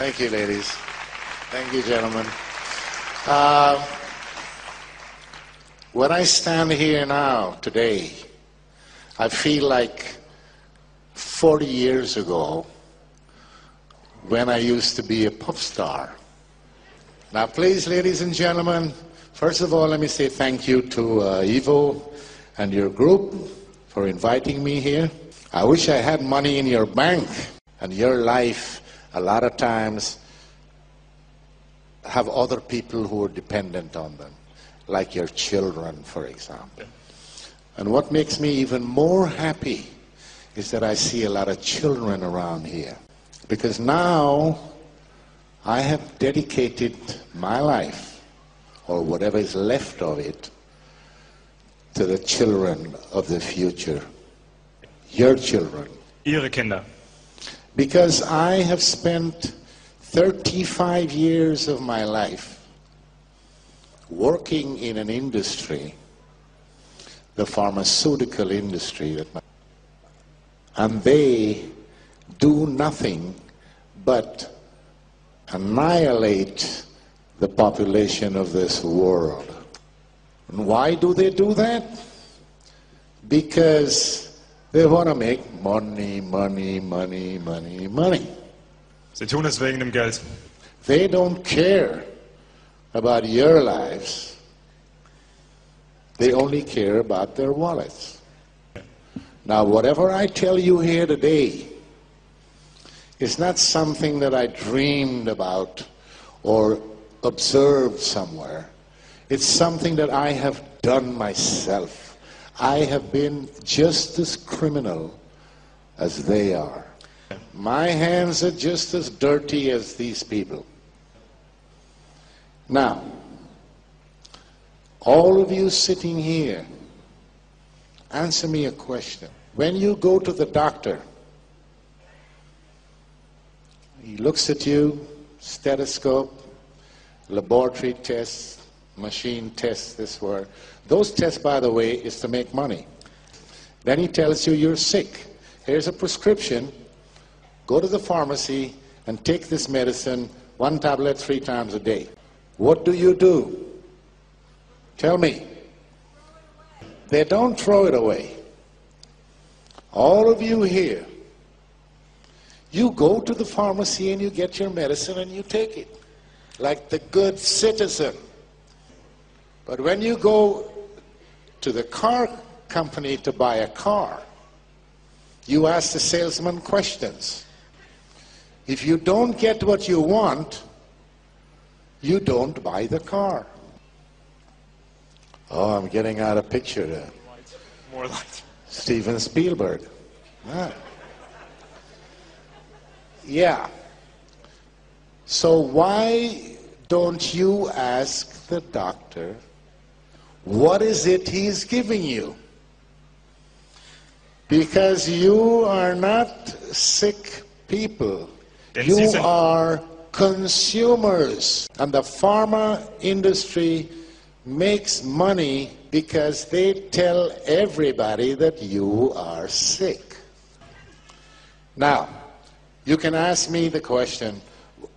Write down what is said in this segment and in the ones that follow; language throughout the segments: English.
Thank you, ladies. Thank you, gentlemen. When I stand here now, today, I feel like 40 years ago when I used to be a pop star. Now, please, ladies and gentlemen, first of all, let me say thank you to Ivo and your group for inviting me here. I wish I had money in your bank, and your life a lot of times have other people who are dependent on them, like your children, for example. And what makes me even more happy is that I see a lot of children around here. Because now I have dedicated my life, or whatever is left of it, to the children of the future. Your children. Ihre Kinder. Because I have spent 35 years of my life working in an industry, the pharmaceutical industry, and they do nothing but annihilate the population of this world. And why do they do that? Because they want to make money, money, money, money, money. Sie tun es wegen dem Geld. They don't care about your lives. They only care about their wallets. Now, whatever I tell you here today is not something that I dreamed about or observed somewhere. It's something that I have done myself. I have been just as criminal as they are. My hands are just as dirty as these people. Now, all of you sitting here, answer me a question. When you go to the doctor, he looks at you, stethoscope, laboratory tests, machine tests, this word. Those tests, by the way, is to make money. Then he tells you you're sick. Here's a prescription. Go to the pharmacy and take this medicine, 1 tablet 3 times a day. What do? Tell me. They don't throw it away. All of you here, you go to the pharmacy and you get your medicine and you take it, like the good citizen. But when you go to the car company to buy a car, you ask the salesman questions. If you don't get what you want, you don't buy the car. Oh, I'm getting out a picture there. More light. Steven Spielberg. Ah. Yeah. So why don't you ask the doctor, what is it he's giving you? Because you are not sick people. You are consumers. And the pharma industry makes money because they tell everybody that you are sick. Now, you can ask me the question,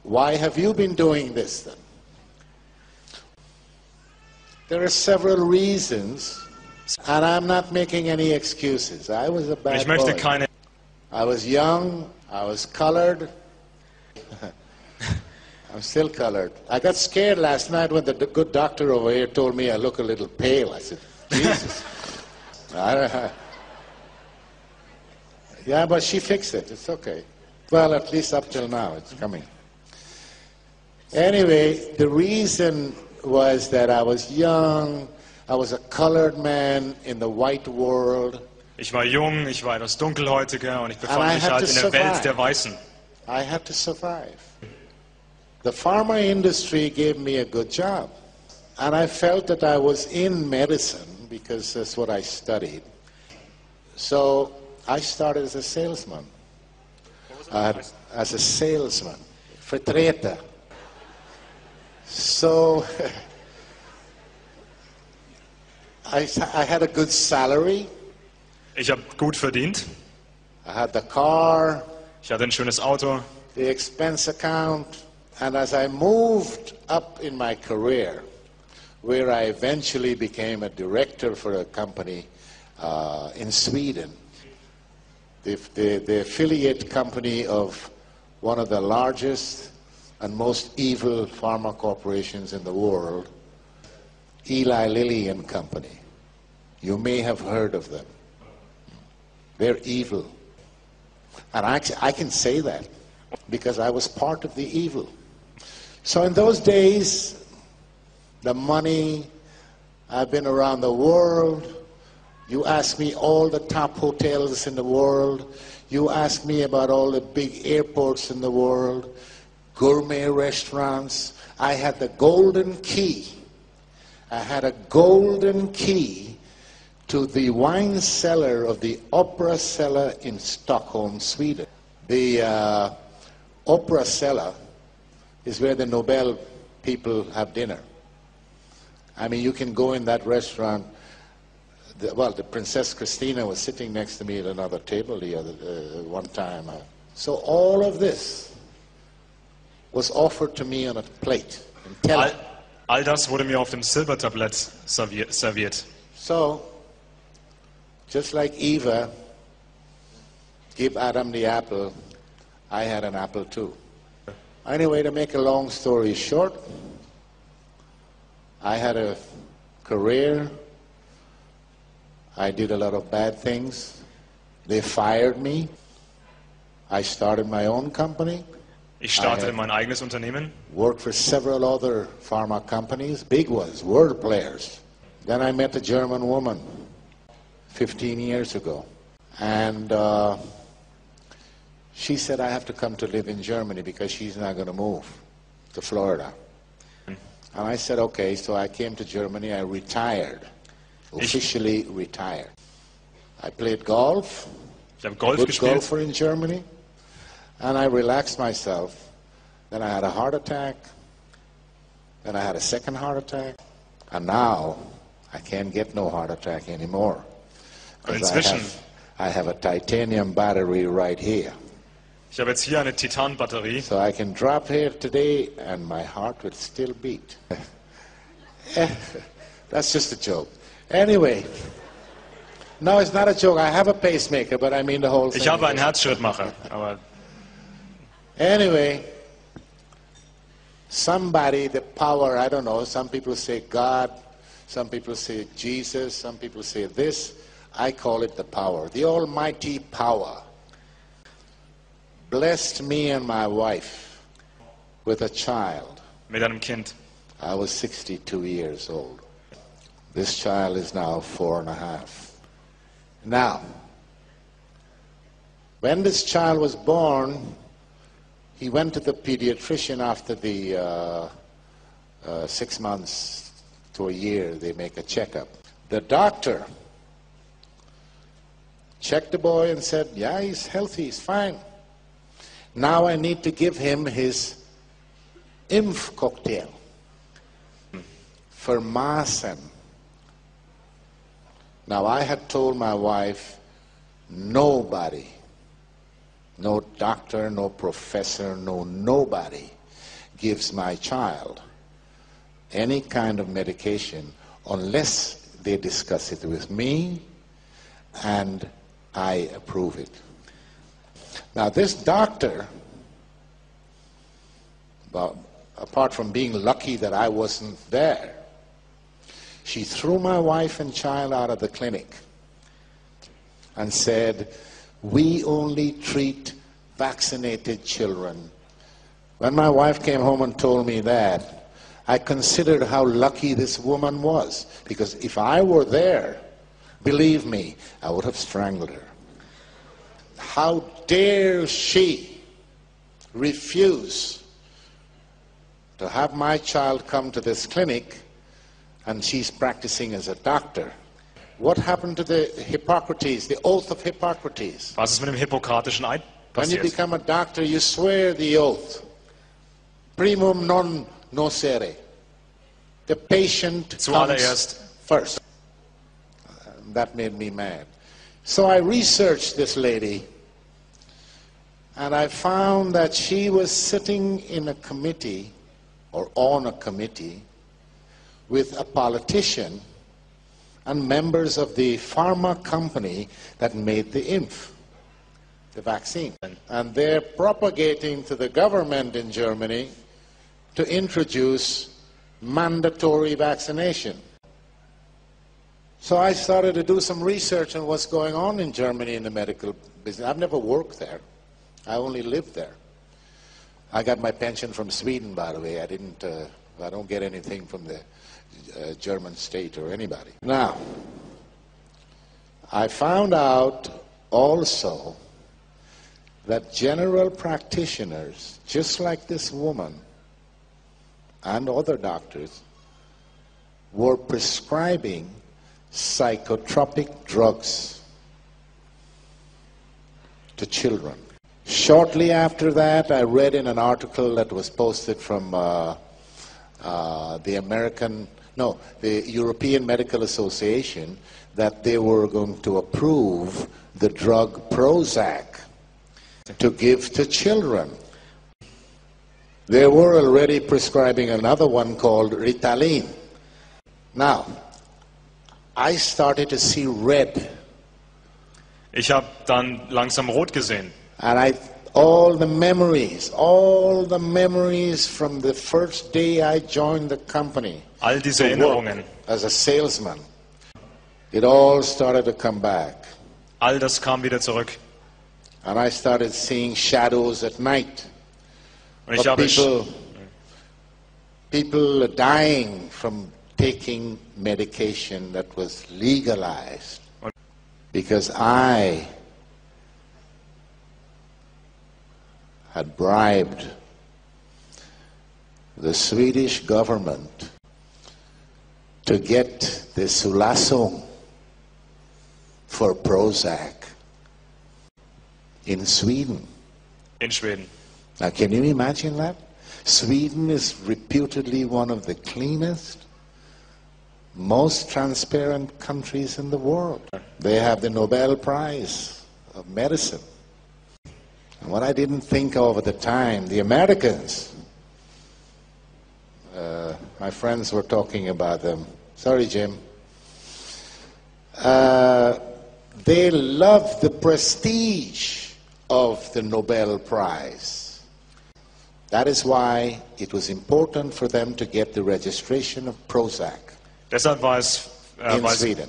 why have you been doing this then? There are several reasons, and I'm not making any excuses. I was a bad boy. I was young, I was colored. I'm still colored. I got scared last night when the good doctor over here told me I look a little pale. I said, Jesus. Yeah, but she fixed it. It's okay. Well, at least up till now, it's coming. Anyway, the reason was that I was young. I was a colored man in the white world. Ich war jung, ich war etwas dunkelhäutiger und ich befand mich halt in der Welt der Weißen. I had to survive. The pharma industry gave me a good job. And I felt that I was in medicine because that's what I studied. So I started as a salesman. As a salesman. Vertreter. So I had a good salary. Ich habe gut verdient. I had the car. Ich hatte ein schönes Auto. the expense account, and as I moved up in my career, where I eventually became a director for a company in Sweden, the affiliate company of one of the largest and most evil pharma corporations in the world, Eli Lilly and Company. You may have heard of them. They're evil. And I can say that because I was part of the evil. So in those days, the money, I've been around the world. You ask me all the top hotels in the world. You ask me about all the big airports in the world, gourmet restaurants. I had the golden key. I had a golden key to the wine cellar of the Opera Cellar in Stockholm, Sweden. The Opera Cellar is where the Nobel people have dinner. I mean, you can go in that restaurant. The Princess Christina was sitting next to me at another table the other one time. So all of this was offered to me on a plate. All das wurde mir auf dem Silbertablett serviert. So, just like Eva gave Adam the apple, I had an apple too. Anyway, to make a long story short, I had a career. I did a lot of bad things. They fired me. I started my own company. Ich startete mein eigenes Unternehmen. Worked for several other pharma companies, big ones, world players. Then I met a German woman 15 years ago. And she said I have to come to live in Germany because she's not going to move to Florida. And I said, okay, so I came to Germany. I retired, officially retired. I played golf. Ich habe Golf Good gespielt. golfer in Germany. And I relaxed myself. Then I had a heart attack. Then I had a second heart attack. And now I can't get no heart attack anymore. Inzwischen. I have a titanium battery right here. Ich habe jetzt hier eine Titanbatterie. So I can drop here today and my heart would still beat. That's just a joke. Anyway. No, it's not a joke. I have a pacemaker, but I mean the whole thing. Ich habe einen Herzschrittmacher, aber anyway, somebody, the power, I don't know, some people say God, some people say Jesus, some people say this. I call it the power, the almighty power. Blessed me and my wife with a child. mit einem Kind. I was 62 years old. This child is now 4.5. Now, when this child was born, he went to the pediatrician after the 6 months to a year, they make a checkup. The doctor checked the boy and said, yeah, he's healthy, he's fine. Now I need to give him his Impfcocktail for Masen. Now I had told my wife, nobody, no doctor, no professor, nobody gives my child any kind of medication unless they discuss it with me and I approve it. Now this doctor, well, apart from being lucky that I wasn't there, she threw my wife and child out of the clinic and said, we only treat vaccinated children. When my wife came home and told me that, I considered how lucky this woman was, because if I were there, believe me, I would have strangled her. How dare she refuse to have my child come to this clinic and she's practicing as a doctor? What happened to the Hippocrates, the oath of Hippocrates? Was ist mit dem hippokratischen Eid When you passiert? become a doctor, you swear the oath. Primum non nocere. The patient comes Zuallererst. first. That made me mad. So I researched this lady, And I found that she was sitting in a committee, or on a committee, with a politician and members of the pharma company that made the vaccine. And they're propagating to the government in Germany to introduce mandatory vaccination. So I started to do some research on what's going on in Germany in the medical business. I've never worked there. I only lived there. I got my pension from Sweden, by the way. I don't get anything from the German state or anybody. Now, I found out also that general practitioners, just like this woman and other doctors, were prescribing psychotropic drugs to children. Shortly after that, I read in an article that was posted from the European Medical Association that they were going to approve the drug Prozac to give to children. They were already prescribing another one called Ritalin. Now, I started to see red. Ich habe dann langsam rot gesehen. And all the memories from the first day I joined the company, All diese Erinnerungen, as a salesman, it all started to come back. all das kam wieder zurück. And I started seeing shadows at night. Und ich habe people dying from taking medication that was legalized because I had bribed the Swedish government to get the Zulassung for Prozac in Sweden. in Schweden. Now, can you imagine that? Sweden is reputedly one of the cleanest, most transparent countries in the world. They have the Nobel Prize of Medicine. And what I didn't think of at the time, the Americans, my friends were talking about them. Sorry, Jim. They love the prestige of the Nobel Prize. That is why it was important for them to get the registration of Prozac Deshalb war es, in Sweden.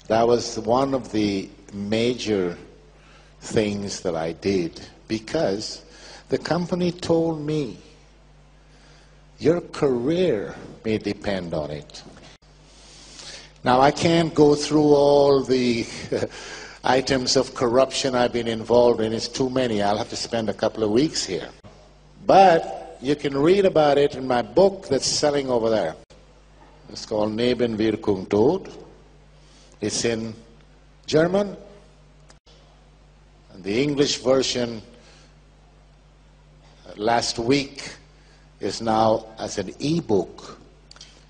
That was one of the major things that I did, because the company told me, your career may depend on it. Now, I can't go through all the items of corruption I've been involved in. It's too many. I'll have to spend a couple of weeks here. But you can read about it in my book that's selling over there. It's called Nebenwirkung Tod. It's in German. And the English version last week is now as an e-book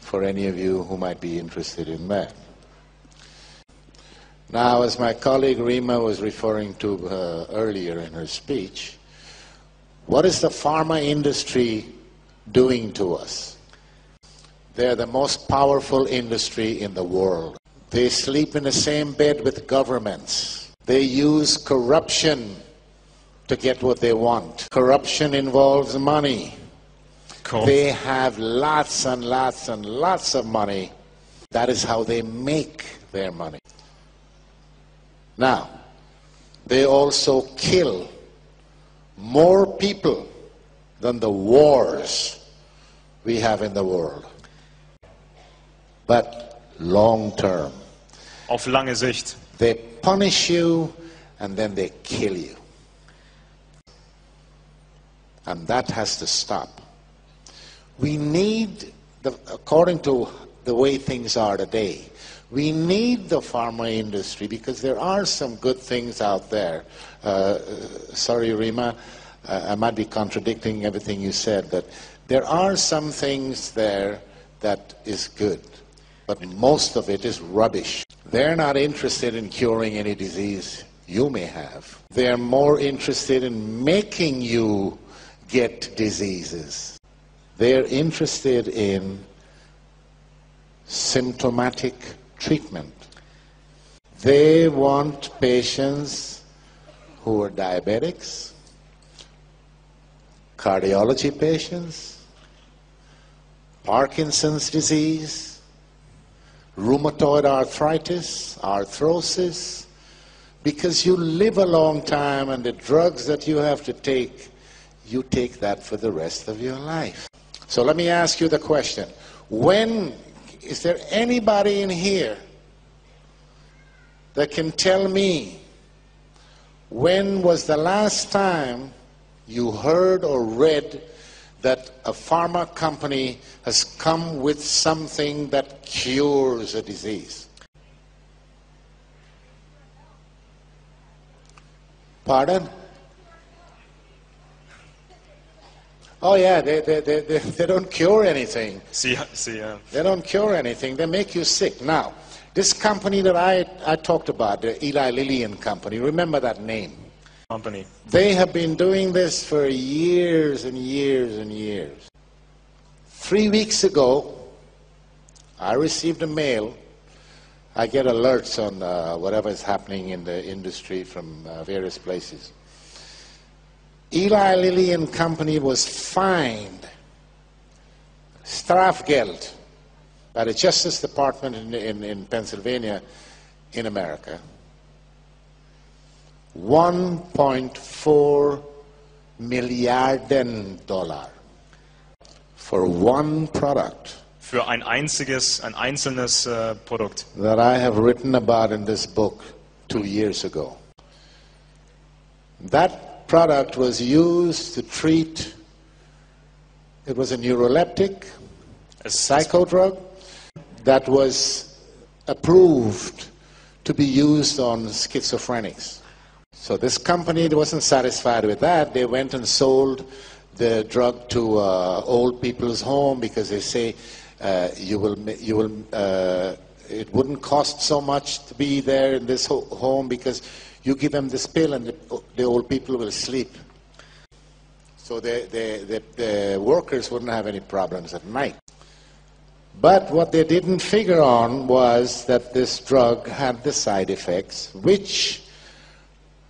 for any of you who might be interested in that. Now, as my colleague Rima was referring to earlier in her speech, what is the pharma industry doing to us? They're the most powerful industry in the world. They sleep in the same bed with governments. They use corruption to get what they want. Corruption involves money. Cool. They have lots and lots and lots of money. That is how they make their money. Now, they also kill more people than the wars we have in the world. But long term. Auf lange Sicht. They punish you and then they kill you. And that has to stop. We need, according to the way things are today, we need the pharma industry because there are some good things out there. Sorry, Rima, I might be contradicting everything you said, but there are some things there that is good, but most of it is rubbish. They're not interested in curing any disease you may have. They're more interested in making you get diseases. They're interested in symptomatic treatment. They want patients who are diabetics, cardiology patients, Parkinson's disease, rheumatoid arthritis, arthrosis, because you live a long time and the drugs that you have to take, you take that for the rest of your life. So let me ask you the question. Is there anybody in here that can tell me when was the last time you heard or read that a pharma company has come with something that cures a disease? Pardon? Oh yeah, they don't cure anything. They don't cure anything. They make you sick. Now, this company that I talked about, the Eli Lilly and Company, remember that name? Company. They have been doing this for years and years and years. 3 weeks ago, I received a mail. I get alerts on whatever is happening in the industry from various places. Eli Lilly and Company was fined strafgeld by the Justice Department in Pennsylvania, in America, $1.4 milliarden for one product. Für ein einzelnes Produkt. That I have written about in this book 2 years ago. That product was used to treat, it was a neuroleptic, a psychodrug that was approved to be used on schizophrenics. So this company wasn't satisfied with that. They went and sold the drug to old people's home because they say it wouldn't cost so much to be there in this home because you give them this pill and the old people will sleep. So the workers wouldn't have any problems at night. But what they didn't figure on was that this drug had the side effects, which,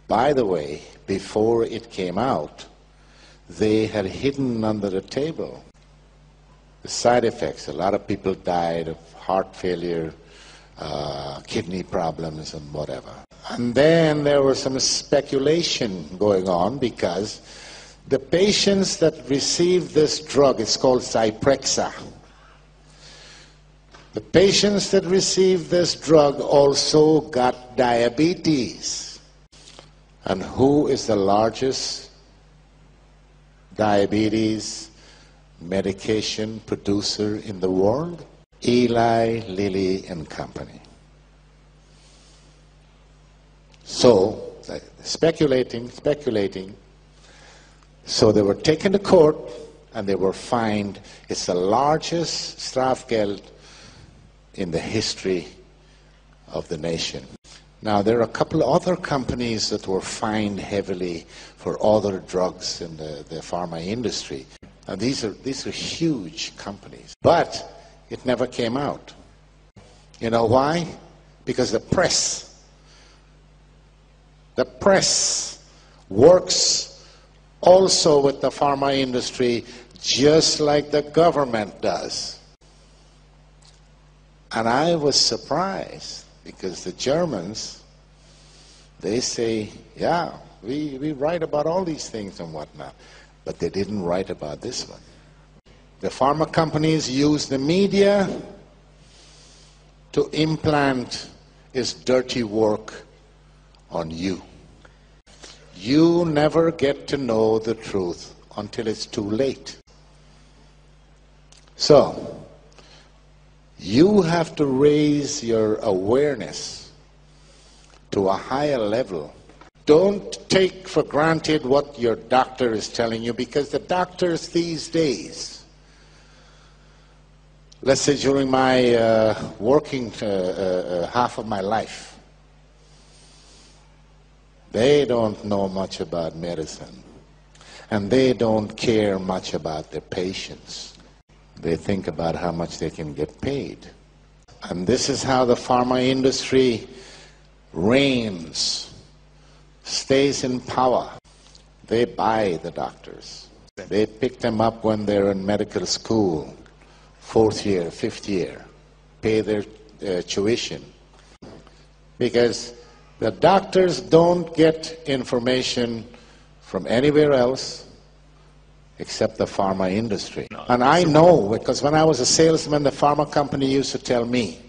by the way, before it came out, they had hidden under the table. The side effects, a lot of people died of heart failure, kidney problems and whatever. And then there was some speculation going on because the patients that received this drug, it's called Zyprexa. The patients that received this drug also got diabetes. And who is the largest diabetes medication producer in the world? Eli Lilly and Company. So, speculating. So they were taken to court and they were fined. It's the largest strafgeld in the history of the nation. Now, there are a couple of other companies that were fined heavily for other drugs in the pharma industry. And these are huge companies. But it never came out. You know why? Because the press works also with the pharma industry just like the government does. And I was surprised because the Germans, they say, yeah, we write about all these things and whatnot, but they didn't write about this one. The pharma companies use the media to implant its dirty work on you. You never get to know the truth until it's too late. So, you have to raise your awareness to a higher level. Don't take for granted what your doctor is telling you, because the doctors these days, let's say during my working half of my life, They don't know much about medicine. And they don't care much about their patients. They think about how much they can get paid. And this is how the pharma industry reigns, stays in power. They buy the doctors. They pick them up when they're in medical school, 4th year, 5th year, pay their tuition. Because the doctors don't get information from anywhere else except the pharma industry. No, and I know, because when I was a salesman, the pharma company used to tell me,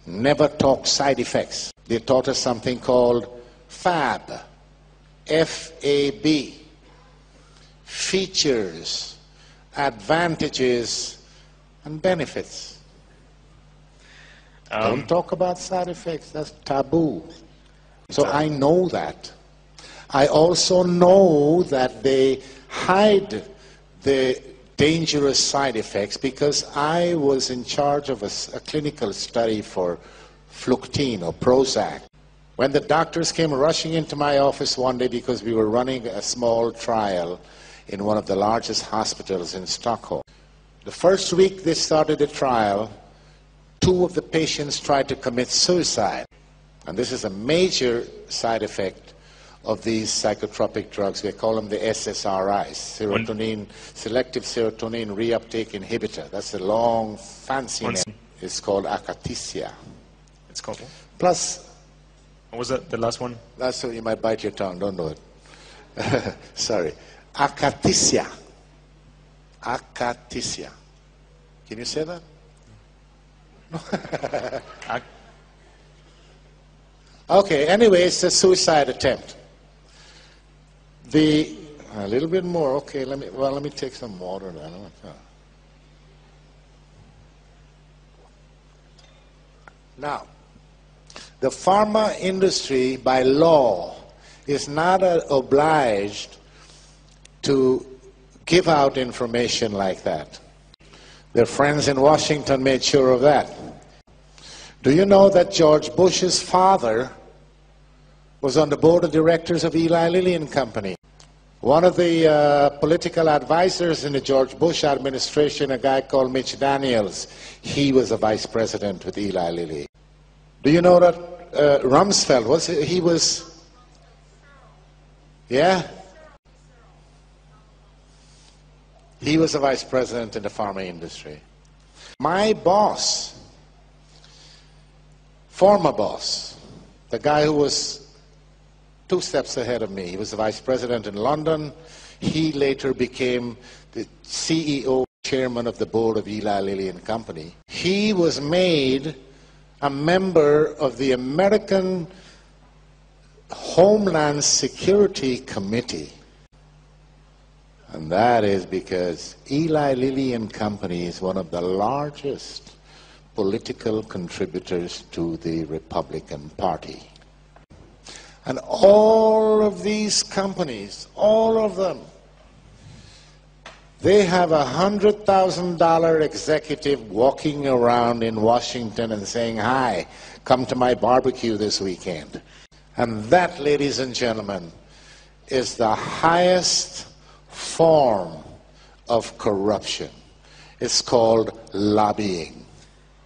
never talk side effects. They taught us something called FAB, F-A-B, features, advantages, and benefits. Don't talk about side effects, that's taboo. So I know that. I also know that they hide the dangerous side effects because I was in charge of a clinical study for Fluctine or Prozac. When the doctors came rushing into my office one day because we were running a small trial in one of the largest hospitals in Stockholm. The first week they started the trial, 2 of the patients tried to commit suicide. And this is a major side effect of these psychotropic drugs. We call them the SSRIs, serotonin, selective serotonin reuptake inhibitor. That's a long, fancy name. It's called akathisia. It's called what? Plus, what was that, the last one? That's so you might bite your tongue, don't do it. Sorry. Akathisia. Akathisia. Can you say that? Okay, anyway, it's a suicide attempt. A little bit more, okay, let me take some water then. Now, the pharma industry by law is not obliged to give out information like that. Their friends in Washington made sure of that. Do you know that George Bush's father was on the board of directors of Eli Lilly and Company? One of the political advisors in the George Bush administration, a guy called Mitch Daniels, he was a vice president with Eli Lilly. Do you know that Rumsfeld, yeah? He was a vice president in the pharma industry. My boss, former boss, the guy who was 2 steps ahead of me. He was the vice president in London. He later became the CEO, chairman of the board of Eli Lilly and Company. He was made a member of the American Homeland Security Committee. And that is because Eli Lilly and Company is one of the largest political contributors to the Republican Party. And all of these companies, all of them, they have $100,000 executive walking around in Washington and saying, "Hi, come to my barbecue this weekend." And that, ladies and gentlemen, is the highest form of corruption. It's called lobbying.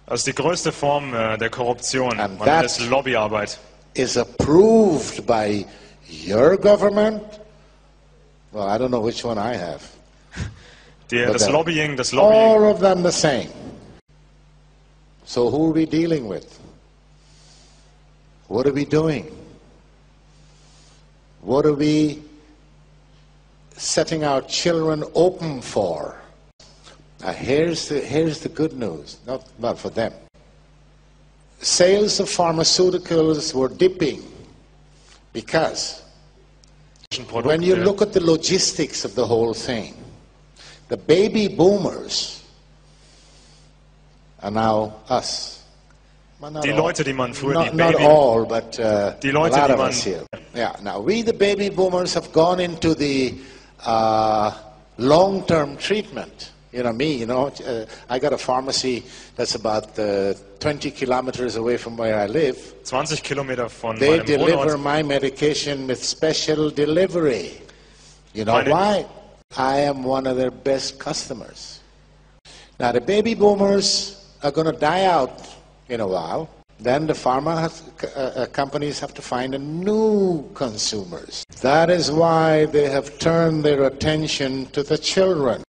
Das ist die größte Form der Korruption. Man nennt es Lobbyarbeit. Is approved by your government? Well, I don't know which one I have. Das Lobbying. All of them the same. So who are we dealing with? What are we doing? What are we setting our children open for? Now here's the good news, not for them. Sales of pharmaceuticals were dipping because when you look at the logistics of the whole thing, the baby boomers are now us. Die Leute, die man früher, not all, but die Leute, a lot die of man, us here. Yeah, now we, the baby boomers, have gone into the long-term treatment. I got a pharmacy that's about 20 kilometers away from where I live. 20 Kilometer von They meinem deliver Wohnort. my medication with special delivery. You know why? I am one of their best customers. Now the baby boomers are going to die out in a while. Then the pharma companies have to find a new consumers. That is why they have turned their attention to the children.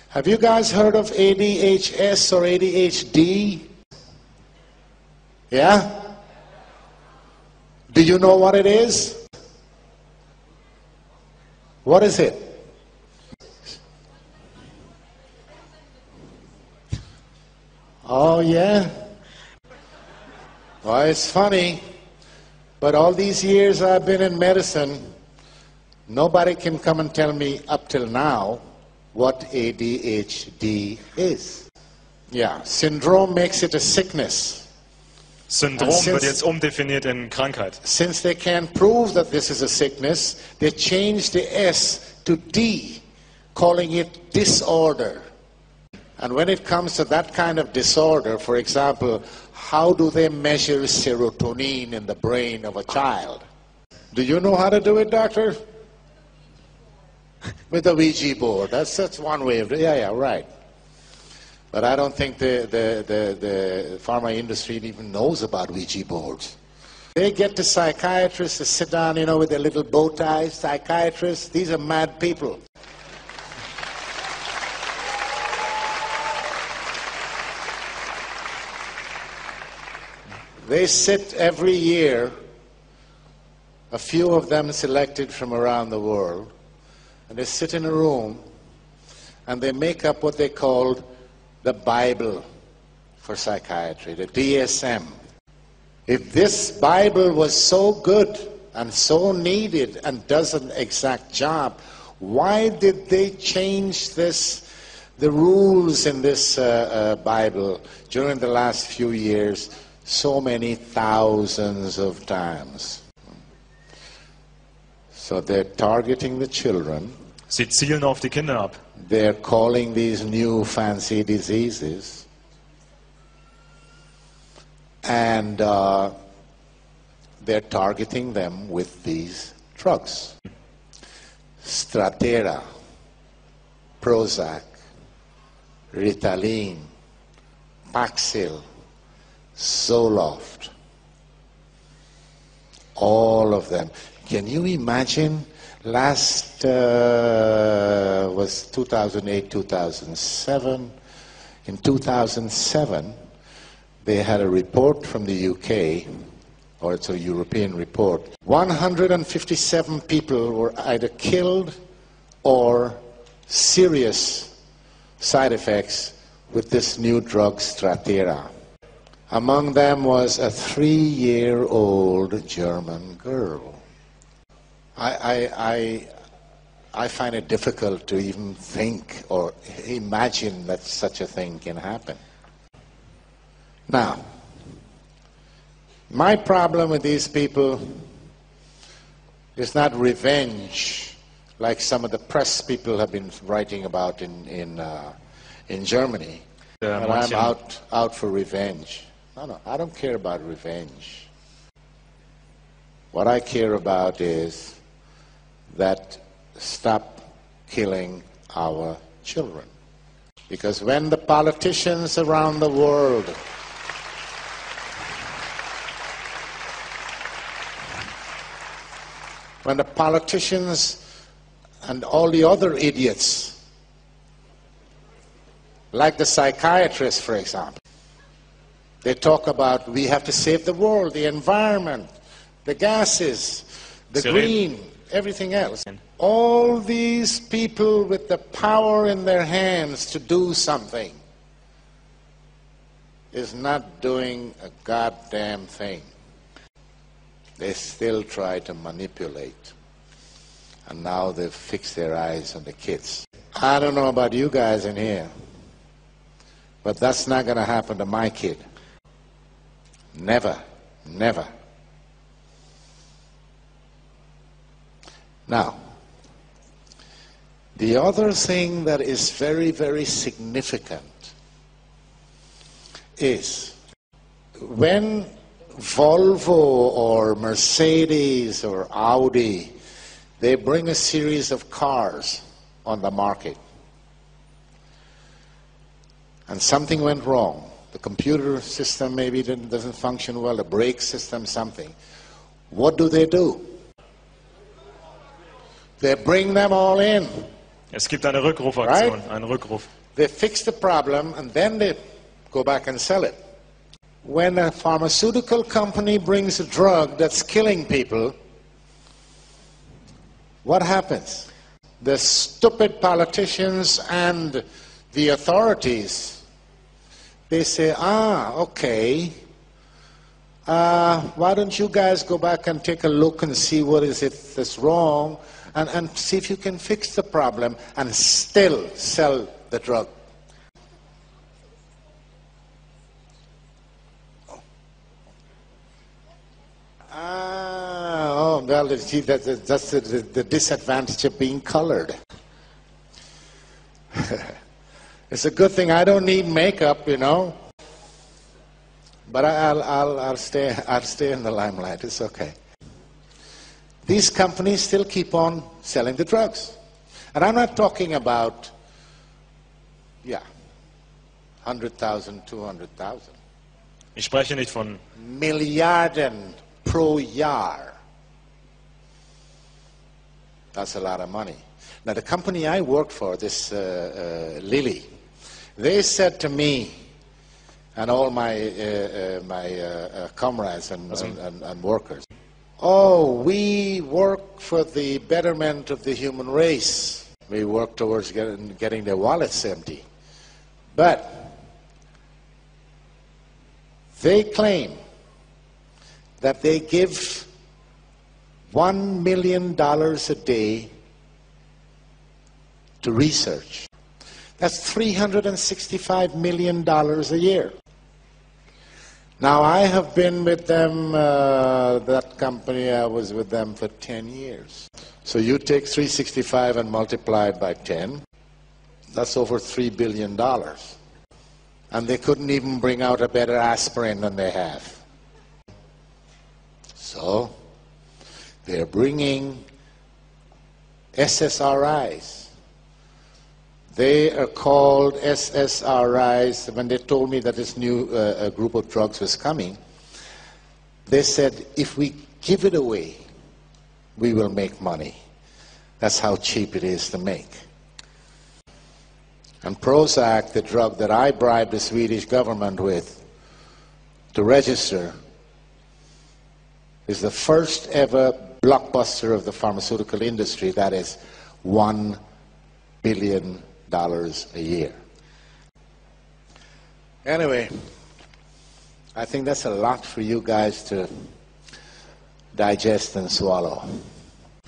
Have you guys heard of ADHS or ADHD? Yeah? Do you know what it is? What is it? Oh, yeah? Well, it's funny, but all these years I've been in medicine, nobody can come and tell me up till now what ADHD is. Yeah, syndrome makes it a sickness. Syndrom wird jetzt umdefiniert in Krankheit. Since they can't prove that this is a sickness, they changed the S to D, calling it disorder. And when it comes to that kind of disorder, for example, how do they measure serotonin in the brain of a child? Do you know how to do it, doctor? With a Ouija board. That's one way of it. Yeah, right. But I don't think the pharma industry even knows about Ouija boards. They get the psychiatrists to sit down, with their little bow ties. Psychiatrists, these are mad people. They sit every year, a few of them selected from around the world, and they sit in a room and they make up what they called the Bible for psychiatry, the DSM. If this Bible was so good and so needed and does an exact job, why did they change the rules in this Bible during the last few years so many thousands of times? So they're targeting the children. Sie zielen auf die Kinder ab. They're calling these new fancy diseases. And they're targeting them with these drugs. Strattera, Prozac, Ritalin, Paxil, Zoloft, all of them. Can you imagine? Last was 2008, 2007. In 2007, they had a report from the UK, or it's a European report. 157 people were either killed or serious side effects with this new drug, Strattera. Among them was a 3-year-old German girl. I find it difficult to even think or imagine that such a thing can happen. Now, my problem with these people is not revenge, like some of the press people have been writing about in Germany. But I'm out for revenge. No, I don't care about revenge. What I care about is that stop killing our children. Because when the politicians around the world when the politicians and all the other idiots, like the psychiatrists, for example, they talk about we have to save the world, the environment, the gases, the green, everything else. All these people with the power in their hands to do something is not doing a goddamn thing. They still try to manipulate. And now they've fixed their eyes on the kids. I don't know about you guys in here, but that's not going to happen to my kid. Never, never. Now, The other thing that is very, very significant is when Volvo or Mercedes or Audi, they bring a series of cars on the market, and something went wrong. The computer system maybe doesn't function well, the brake system, something. What do? They bring them all in. Es gibt eine Rückrufaktion, Right? einen Rückruf. They fix the problem and then they go back and sell it. When a pharmaceutical company brings a drug that's killing people, what happens? The stupid politicians and the authorities, they say, okay, why don't you guys go back and take a look and see what is it that's wrong, and see if you can fix the problem and still sell the drug. Well, see, that's the disadvantage of being colored. It's a good thing I don't need makeup, you know. But I'll stay in the limelight. It's okay. These companies still keep on selling the drugs, and I'm not talking about 100,000, 200,000. Ich spreche nicht von Milliarden pro Jahr. That's a lot of money. Now, the company I work for, this Lilly, they said to me and all my comrades and workers, oh, we work for the betterment of the human race. We work towards getting their wallets empty. But they claim that they give $1 million a day to research. That's $365 million a year. Now, I have been with them, that company, I was with them for 10 years. So you take 365 and multiply it by 10, that's over $3 billion. And they couldn't even bring out a better aspirin than they have. So they're bringing SSRIs. They are called SSRIs. When they told me that this new group of drugs was coming, they said, if we give it away, we will make money. That's how cheap it is to make. And Prozac, the drug that I bribed the Swedish government with to register, is the first ever blockbuster of the pharmaceutical industry. That is $1 billion a year. Anyway, I think that's a lot for you guys to digest and swallow.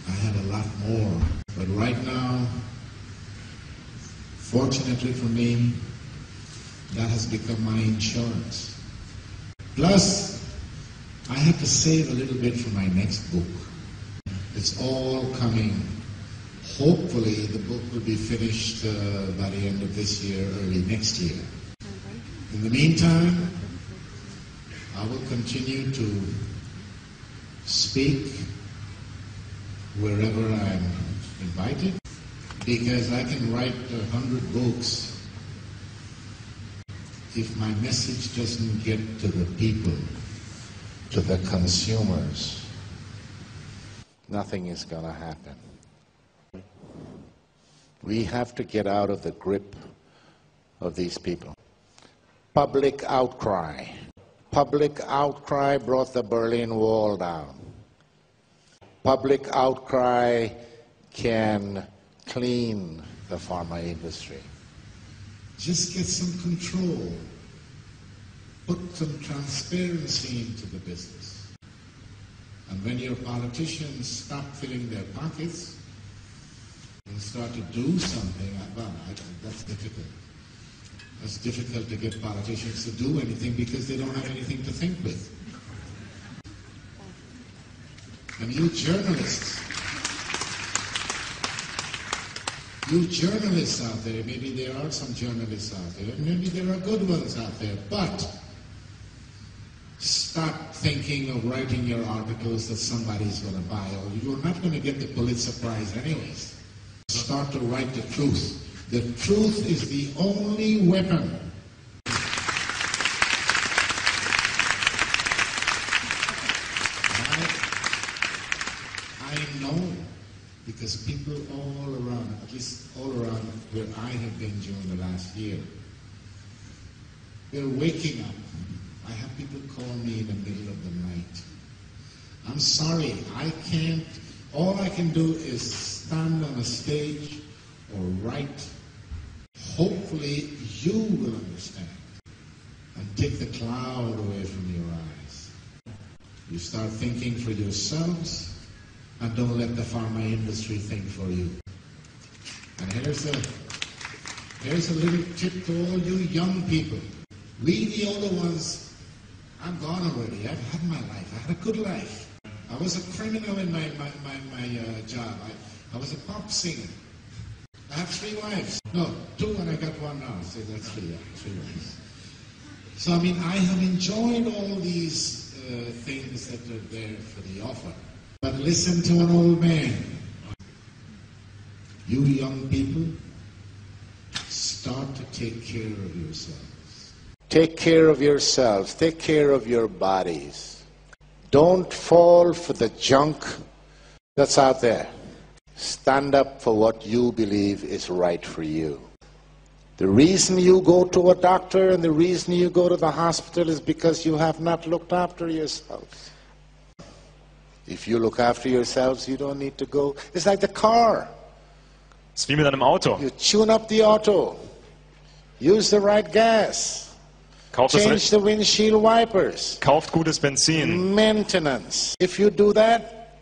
I had a lot more, but right now, fortunately for me, that has become my insurance. Plus, I have to save a little bit for my next book. It's all coming. Hopefully, the book will be finished by the end of this year, early next year. In the meantime, I will continue to speak wherever I'm invited, because I can write 100 books. If my message doesn't get to the people, to the consumers, nothing is going to happen. We have to get out of the grip of these people. Public outcry. Public outcry brought the Berlin Wall down. Public outcry can clean the pharma industry. Just get some control. Put some transparency into the business. And when your politicians stop filling their pockets and start to do something, well, that's difficult. It's difficult to get politicians to do anything because they don't have anything to think with. And you journalists, You journalists out there, maybe there are some journalists out there, maybe there are good ones out there, but stop thinking of writing your articles that somebody's going to buy, or you're not going to get the Pulitzer Prize anyways. Start to write the truth. The truth is the only weapon. I know, because people all around, at least all around where I have been during the last year, they're waking up. I have people call me in the middle of the night. I'm sorry, I can't, all I can do is stand on a stage or write. Hopefully you will understand and take the cloud away from your eyes. You start thinking for yourselves and don't let the pharma industry think for you. And here's a little tip to all you young people. We, the older ones, I'm gone already. I've had my life. I had a good life. I was a criminal in my job. I was a pop singer. I have 3 wives. No, 2 and I got 1 now. So that's 3 wives. So I mean, I have enjoyed all these things that are there for the offer. But listen to an old man. You young people, start to take care of yourselves. Take care of yourselves. Take care of your bodies. Don't fall for the junk that's out there. Stand up for what you believe is right for you. The reason you go to a doctor and the reason you go to the hospital is because you have not looked after yourselves. If you look after yourselves, you don't need to go. It's like the car. Es ist wie mit einem Auto. You tune up the auto. Use the right gas. Change the windshield wipers. Kauft gutes Benzin. Maintenance. If you do that,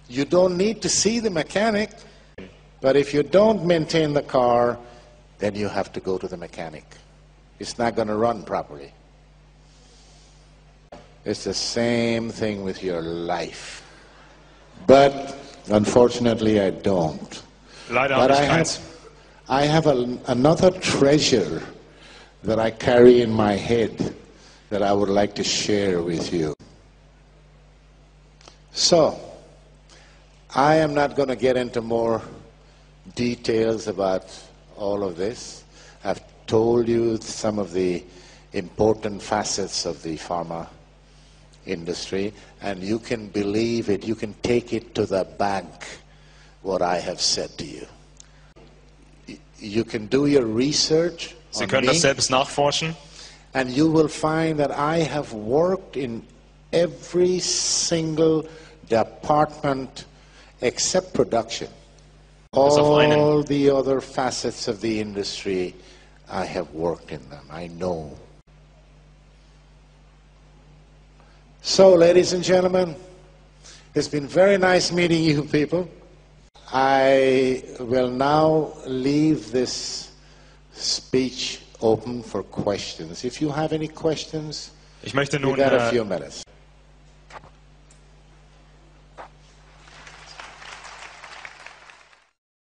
you don't need to see the mechanic. But if you don't maintain the car, then you have to go to the mechanic. It's not going to run properly. It's the same thing with your life. But unfortunately, I don't. Leider but I have another treasure that I carry in my head that I would like to share with you. So, I am not going to get into more details about all of this. I've told you some of the important facets of the pharma industry, and you can believe it, you can take it to the bank, what I have said to you. You can do your research. Sie können das selbst nachforschen. And you will find that I have worked in every single department except production. All the other facets of the industry, I have worked in them. I know. So, ladies and gentlemen, it's been very nice meeting you people. I will now leave this speech open for questions. If you have any questions, Ich möchte nun we got a few minutes.